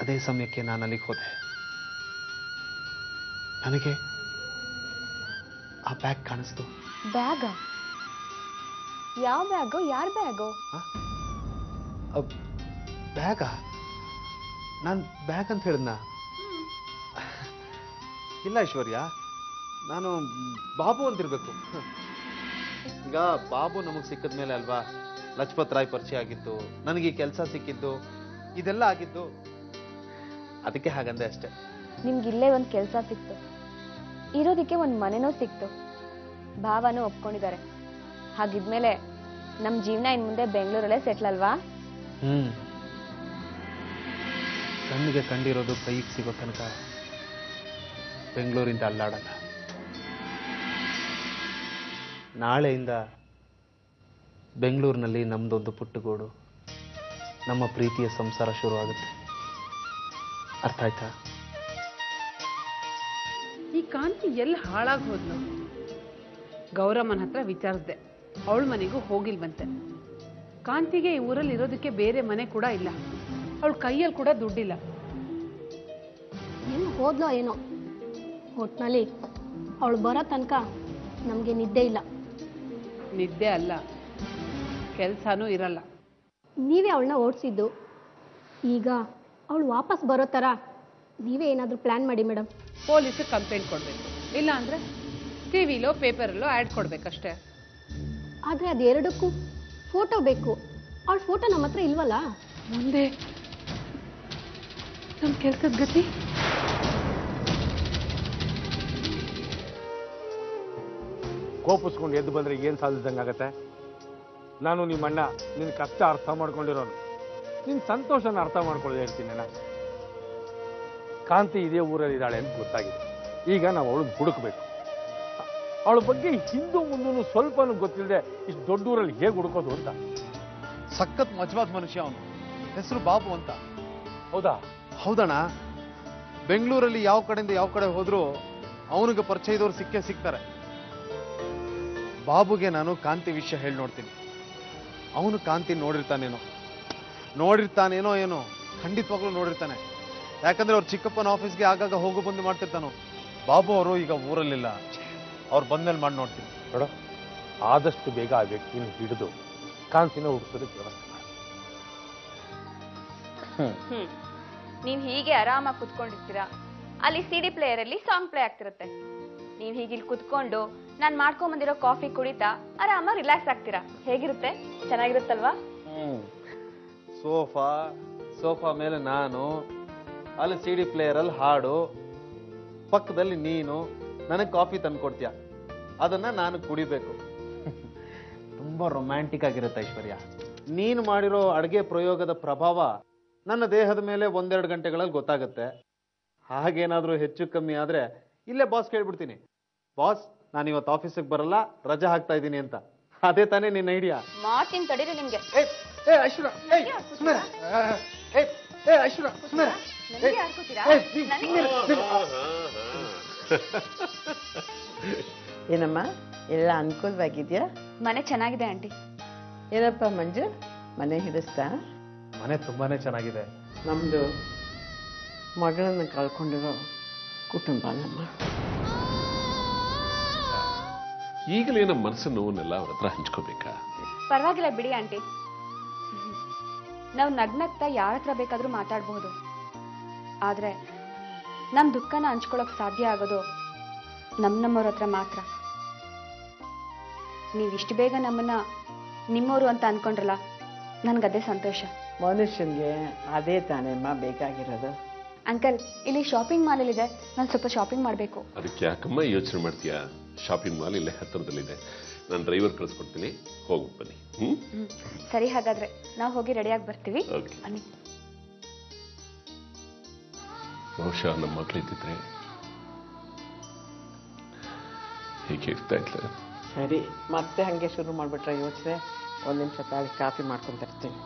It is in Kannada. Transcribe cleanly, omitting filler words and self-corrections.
ಅದೇ ಸಮಯಕ್ಕೆ ನಾನು ಅಲ್ಲಿಗೆ ಹೋದೆ. ನನಗೆ ಆ ಬ್ಯಾಗ್ ಕಾಣಿಸ್ತು. ಬ್ಯಾಗ? ಯಾವ ಬ್ಯಾಗು? ಯಾರ ಬ್ಯಾಗು? ಬ್ಯಾಗ? ನಾನು ಬ್ಯಾಗ್ ಅಂತ ಹೇಳಿದ್ನ? ಇಲ್ಲ ಐಶ್ವರ್ಯ, ನಾನು ಬಾಬು ಅಂತಿರ್ಬೇಕು. ಈಗ ಬಾಬು ನಮಗೆ ಸಿಕ್ಕದ ಮೇಲೆ ಅಲ್ವಾ ಲಜಪತ್ ರಾಯ್ ಪರಿಚಯ ಆಗಿದ್ದು, ನನಗೆ ಕೆಲಸ ಸಿಕ್ಕಿದ್ದು, ಇದೆಲ್ಲ ಆಗಿದ್ದು. ಅದಕ್ಕೆ ಹಾಗಂದೆ ಅಷ್ಟೇ. ನಿಮ್ಗೆ ಇಲ್ಲೇ ಒಂದು ಕೆಲಸ ಸಿಕ್ತು, ಇರೋದಕ್ಕೆ ಒಂದು ಮನೆನೂ ಸಿಕ್ತು, ಭಾವನೂ ಒಪ್ಕೊಂಡಿದ್ದಾರೆ. ಹಾಗಿದ್ಮೇಲೆ ನಮ್ಮ ಜೀವನ ಇನ್ ಮುಂದೆ ಬೆಂಗಳೂರಲ್ಲೇ ಸೆಟ್ಲ್ ಅಲ್ವಾ? ಕಣ್ಣಿಗೆ ಕಂಡಿರೋದು ಕೈಗೆ ಸಿಗೋ ತನಕ ಬೆಂಗಳೂರಿಂದ ಅಲ್ಲಾಡಲ್ಲ. ನಾಳೆಯಿಂದ ಬೆಂಗಳೂರಿನಲ್ಲಿ ನಮ್ದೊಂದು ಪುಟ್ಟಗೂಡು, ನಮ್ಮ ಪ್ರೀತಿಯ ಸಂಸಾರ ಶುರುವಾಗುತ್ತೆ. ಅರ್ಥ ಆಯ್ತಾ? ಈ ಕಾಂತಿ ಎಲ್ಲಿ ಹಾಳಾಗಿ ಹೋದ್ಲು? ಗೌರಮ್ಮನ ಹತ್ರ ವಿಚಾರಿಸ್ದೆ, ಅವಳ ಮನೆಗೂ ಹೋಗಿಲ್ವಂತೆ. ಕಾಂತಿಗೆ ಈ ಊರಲ್ಲಿ ಇರೋದಕ್ಕೆ ಬೇರೆ ಮನೆ ಕೂಡ ಇಲ್ಲ, ಅವಳ ಕೈಯಲ್ಲಿ ಕೂಡ ದುಡ್ಡಿಲ್ಲ. ಏನು ಹೋದ್ಲೋ ಏನೋ, ಒಟ್ನಲ್ಲಿ ಅವಳು ಬರೋ ತನಕ ನಮಗೆ ನಿದ್ದೆ ಇಲ್ಲ. ನಿದ್ದೆ ಅಲ್ಲ, ಕೆಲಸನೂ ಇರಲ್ಲ. ನೀವೇ ಅವಳನ್ನ ಓಡಿಸಿದ್ದು, ಈಗ ಅವಳು ವಾಪಸ್ ಬರೋ ಥರ ನೀವೇ ಏನಾದರೂ ಪ್ಲ್ಯಾನ್ ಮಾಡಿ ಮೇಡಮ್. ಪೊಲೀಸಿಗೆ ಕಂಪ್ಲೇಂಟ್ ಕೊಡಬೇಕು, ಇಲ್ಲ ಅಂದರೆ ಟಿವಿಲೋ ಪೇಪರಲ್ಲೋ ಆ್ಯಡ್ ಕೊಡಬೇಕಷ್ಟೇ. ಆದರೆ ಅದೆರಡಕ್ಕೂ ಫೋಟೋ ಬೇಕು. ಅವಳ ಫೋಟೋ ನಮ್ಮ ಹತ್ರ ಇಲ್ವಲ್ಲ. ಮುಂದೆ ನಮ್ಮ ಕೆಲಸದ ಗತಿ? ಕೋಪಿಸ್ಕೊಂಡು ಎದ್ದು ಬಂದರೆ ಏನು ಸಾಧಿಸಿದಂಗಾಗತ್ತೆ? ನಾನು ನಿಮ್ಮಣ್ಣ ನಿನ್ನ ಕಷ್ಟ ಅರ್ಥ ಮಾಡ್ಕೊಂಡಿರೋನು, ನಿನ್ನ ಸಂತೋಷನ ಅರ್ಥ ಮಾಡ್ಕೊಳ್ಳದೆ ಇರ್ತೀನಿ. ನಾನು ಕಾಂತಿ ಇದೇ ಊರಲ್ಲಿ ಇದ್ದಾಳೆ ಅಂತ ಗೊತ್ತಾಗಿದೆ. ಈಗ ನಾವು ಅವಳನ್ನ ಹುಡುಕ್ಬೇಕು. ಅವಳ ಬಗ್ಗೆ ಹಿಂದೂ ಮುಂದೂ ಸ್ವಲ್ಪನೂ ಗೊತ್ತಿಲ್ಲದೆ ಇಷ್ಟು ದೊಡ್ಡ ಊರಲ್ಲಿ ಹೇಗೆ ಹುಡುಕೋದು ಅಂತ. ಸಖತ್ ಮಜವಾದ ಮನುಷ್ಯ ಅವನು, ಹೆಸರು ಬಾಬು ಅಂತ. ಹೌದಾ? ಹೌದಣ್ಣ. ಬೆಂಗಳೂರಲ್ಲಿ ಯಾವ ಕಡೆಯಿಂದ ಯಾವ ಕಡೆ ಹೋದ್ರೂ ಅವನಿಗೆ ಪರಿಚಯದವ್ರು ಸಿಕ್ಕೇ ಸಿಗ್ತಾರೆ. ಬಾಬುಗೆ ನಾನು ಕಾಂತಿ ವಿಷಯ ಹೇಳಿ ನೋಡ್ತೀನಿ. ಅವನು ಕಾಂತಿ ನೋಡಿರ್ತಾನೇನೋ ಏನೋ, ಖಂಡಿತವಾಗ್ಲೂ ನೋಡಿರ್ತಾನೆ. ಯಾಕಂದ್ರೆ ಅವ್ರ ಚಿಕ್ಕಪ್ಪನ ಆಫೀಸ್ಗೆ ಆಗಾಗ ಹೋಗು ಬಂದು ಮಾಡ್ತಿರ್ತಾನೋ. ಬಾಬು ಅವರು ಈಗ ಊರಲ್ಲಿಲ್ಲ, ಅವ್ರು ಬಂದ್ಮೇಲೆ ಮಾಡಿ ನೋಡ್ತೀನಿ. ನೋಡೋ, ಆದಷ್ಟು ಬೇಗ ಆ ವ್ಯಕ್ತಿನ ಹಿಡಿದು ಕಾಂತಿನ ಹುಡುಕೋದಕ್ಕೆ ವ್ಯವಸ್ಥೆ ಮಾಡಿ. ನೀವು ಹೀಗೆ ಆರಾಮಾಗಿ ಕುತ್ಕೊಂಡಿರ್ತೀರಾ, ಅಲ್ಲಿ CD ಪ್ಲೇಯರ್ ಅಲ್ಲಿ ಸಾಂಗ್ ಪ್ಲೇ ಆಗ್ತಿರುತ್ತೆ. ನೀವು ಹೀಗಿಲ್ಲಿ ಕುತ್ಕೊಂಡು ನಾನು ಮಾಡ್ಕೊಂಬಂದಿರೋ ಕಾಫಿ ಕುಡಿತಾ ಆರಾಮಾಗಿ ರಿಲ್ಯಾಕ್ಸ್ ಆಗ್ತೀರಾ. ಹೇಗಿರುತ್ತೆ? ಚೆನ್ನಾಗಿರುತ್ತಲ್ವಾ? ಸೋಫಾ ಮೇಲೆ ನಾನು, ಅಲ್ಲಿ CD ಪ್ಲೇಯರ್ ಅಲ್ಲಿ ಹಾಡು, ಪಕ್ಕದಲ್ಲಿ ನೀನು ನನಗೆ ಕಾಫಿ ತಂದು ಕೊಡ್ತೀಯ, ಅದನ್ನ ನಾನು ಕುಡಿಬೇಕು. ತುಂಬಾ ರೊಮ್ಯಾಂಟಿಕ್ ಆಗಿರುತ್ತೆ ಐಶ್ವರ್ಯ. ನೀನು ಮಾಡಿರೋ ಅಡುಗೆ ಪ್ರಯೋಗದ ಪ್ರಭಾವ ನನ್ನ ದೇಹದ ಮೇಲೆ 1-2 ಗಂಟೆಗಳಲ್ಲಿ ಗೊತ್ತಾಗುತ್ತೆ. ಹಾಗೇನಾದ್ರೂ ಹೆಚ್ಚು ಕಮ್ಮಿ ಆದ್ರೆ ಇಲ್ಲೇ ಬಾಸ್ ಕೇಳ್ಬಿಡ್ತೀನಿ, ಬಾಸ್ ನಾನು ಇವತ್ತು ಆಫೀಸಿಗೆ ಬರಲ್ಲ, ರಜಾ ಹಾಕ್ತಾ ಇದ್ದೀನಿ ಅಂತ. ಅದೇ ತಾನೇ ನಿನ್ನ ಐಡಿಯಾ? ಮಾಡ್ತೀನಿ ತಡೀರಿ ನಿಮ್ಗೆ. ಏನಮ್ಮ, ಎಲ್ಲ ಅನುಕೂಲವಾಗಿದ್ಯಾ? ಮನೆ ಚೆನ್ನಾಗಿದೆ ಆಂಟಿ. ಏನಪ್ಪ ಮಂಜು, ಮನೆ ಹಿಡಿಸ್ತಾ? ಮನೆ ತುಂಬಾನೇ ಚೆನ್ನಾಗಿದೆ. ನಮ್ದು ಮಗಳನ್ನು ಕಳ್ಕೊಂಡಿರೋ ಕುಟುಂಬ ನಮ್ಮ. ಈಗಲೇ ನಮ್ಮ ಮನಸ್ಸಿನ ನೋವನ್ನೆಲ್ಲ ಅವ್ರ ಹತ್ರ ಹಂಚ್ಕೋಬೇಕಾ? ಪರವಾಗಿಲ್ಲ ಬಿಡಿ ಆಂಟಿ, ನಾವು ನಗ್ನಗ್ತಾ ಯಾರ ಹತ್ರ ಬೇಕಾದ್ರೂ ಮಾತಾಡಬಹುದು. ಆದ್ರೆ ನಮ್ಮ ದುಃಖನ ಹಂಚ್ಕೊಳಕ್ ಸಾಧ್ಯ ಆಗೋದು ನಮ್ಮವ್ರ ಹತ್ರ ಮಾತ್ರ. ನೀವಿಷ್ಟು ಬೇಗ ನಮ್ಮನ್ನ ನಿಮ್ಮವರು ಅಂತ ಅನ್ಕೊಂಡ್ರಲ್ಲ, ನನ್ಗದೇ ಸಂತೋಷ. ಮನುಷ್ಯನ್ಗೆ ಅದೇ ತಾನೇಮ್ಮ ಬೇಕಾಗಿರೋದು. ಅಂಕಲ್, ಇಲ್ಲಿ ಶಾಪಿಂಗ್ ಮಾಲ್ ಇದೆ, ನಾನು ಸ್ವಲ್ಪ ಶಾಪಿಂಗ್ ಮಾಡಬೇಕು. ಅದಕ್ಕೆ ಯಾಕಮ್ಮ ಯೋಚನೆ ಮಾಡ್ತೀಯಾ? ಶಾಪಿಂಗ್ ಮಾಲ್ ಇಲ್ಲೇ ಹತ್ತಿರದಲ್ಲಿದೆ, ನಾನು ಡ್ರೈವರ್ ಕಳಿಸ್ಕೊಡ್ತೀನಿ, ಹೋಗ್ಬಿಟ್ಟು ಬನ್ನಿ. ಸರಿ, ಹಾಗಾದ್ರೆ ನಾವು ಹೋಗಿ ರೆಡಿಯಾಗಿ ಬರ್ತೀವಿ. ಬನ್ನಿ. ಬಹುಶಃ ನಮ್ಮ ಮಕ್ಳು ಇದ್ದಿದ್ರೆ ಹೀಗೆ ಇರ್ತಾ ಇರ್ತಾರೆ. ಸರಿ, ಮತ್ತೆ ಹಂಗೆ ಶುರು ಮಾಡ್ಬಿಟ್ರೆ ಯೋಚನೆ. ಒಂದು ನಿಮಿಷ ತಾಳಿ, ಕಾಫಿ ಮಾಡ್ಕೊಂತ ಇರ್ತೀನಿ.